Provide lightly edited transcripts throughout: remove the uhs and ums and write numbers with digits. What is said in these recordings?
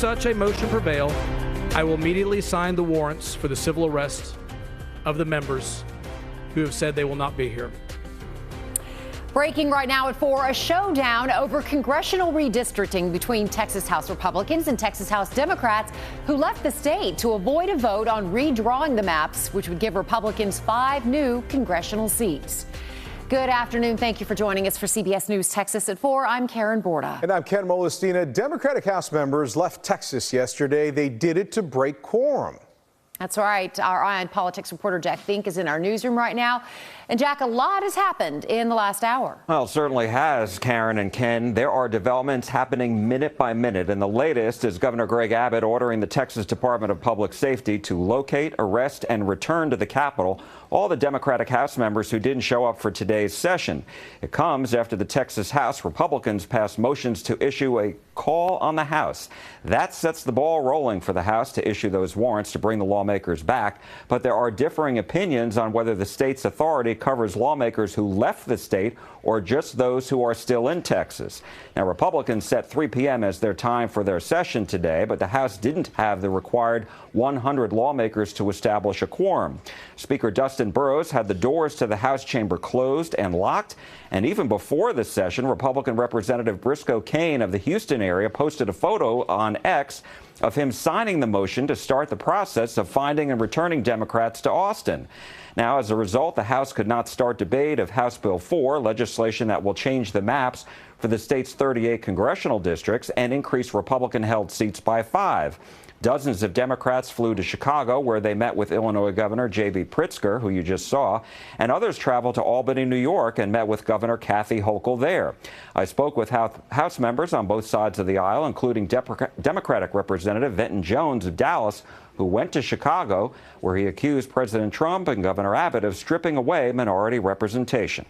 such a motion prevail, I will immediately sign the warrants for the civil arrest of the members who have said they will not be here. Breaking right now at 4, a showdown over congressional redistricting between Texas House Republicans and Texas House Democrats who left the state to avoid a vote on redrawing the maps, which would give Republicans 5 new congressional seats. Good afternoon. Thank you for joining us for CBS News Texas at 4. I'm Karen Borda. And I'm Ken Molestina. Democratic House members left Texas yesterday. They did it to break quorum. That's right. Our Eye on Politics reporter Jack Fink is in our newsroom right now. And Jack, a lot has happened in the last hour. Well, it certainly has, Karen and Ken. There are developments happening minute by minute. And the latest is Governor Greg Abbott ordering the Texas Department of Public Safety to locate, arrest, and return to the Capitol all the Democratic House members who didn't show up for today's session. It comes after the Texas House Republicans passed motions to issue a call on the House. That sets the ball rolling for the House to issue those warrants to bring the lawmakers back. But there are differing opinions on whether the state's authority covers lawmakers who left the state or just those who are still in Texas. Now, Republicans set 3 p.m. as their time for their session today, but the House didn't have the required 100 lawmakers to establish a quorum. Speaker Dustin Burrows had the doors to the House chamber closed and locked. And even before the session, Republican Representative Briscoe Cain of the Houston area posted a photo on X of him signing the motion to start the process of finding and returning Democrats to Austin. Now, as a result, the House could not start debate of House Bill 4, legislation that will change the maps for the state's 38 congressional districts and increase Republican-held seats by 5. Dozens of Democrats flew to Chicago, where they met with Illinois Governor J.B. Pritzker, who you just saw, and others traveled to Albany, New York, and met with Governor Kathy Hochul there. I spoke with House members on both sides of the aisle, including Democratic Representative Venton Jones of Dallas, who went to Chicago, where he accused President Trump and Governor Abbott of stripping away minority representation.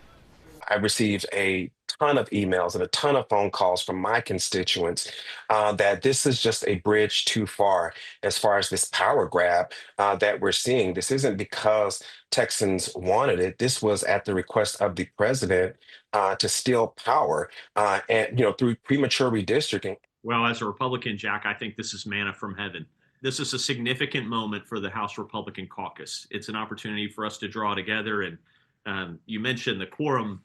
I received a ton of emails and a ton of phone calls from my constituents that this is just a bridge too far as this power grab that we're seeing. This isn't because Texans wanted it. This was at the request of the president to steal power and through premature redistricting. Well, as a Republican, Jack, I think this is manna from heaven. This is a significant moment for the House Republican caucus. It's an opportunity for us to draw together. And you mentioned the quorum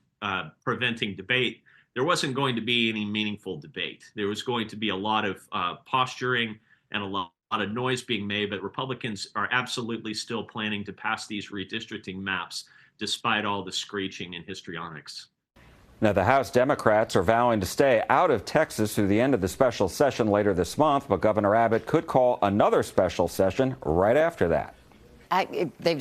preventing debate. There wasn't going to be any meaningful debate. There was going to be a lot of posturing and a lot of noise being made, but Republicans are absolutely still planning to pass these redistricting maps despite all the screeching and histrionics. Now, the House Democrats are vowing to stay out of Texas through the end of the special session later this month, but Governor Abbott could call another special session right after that. They've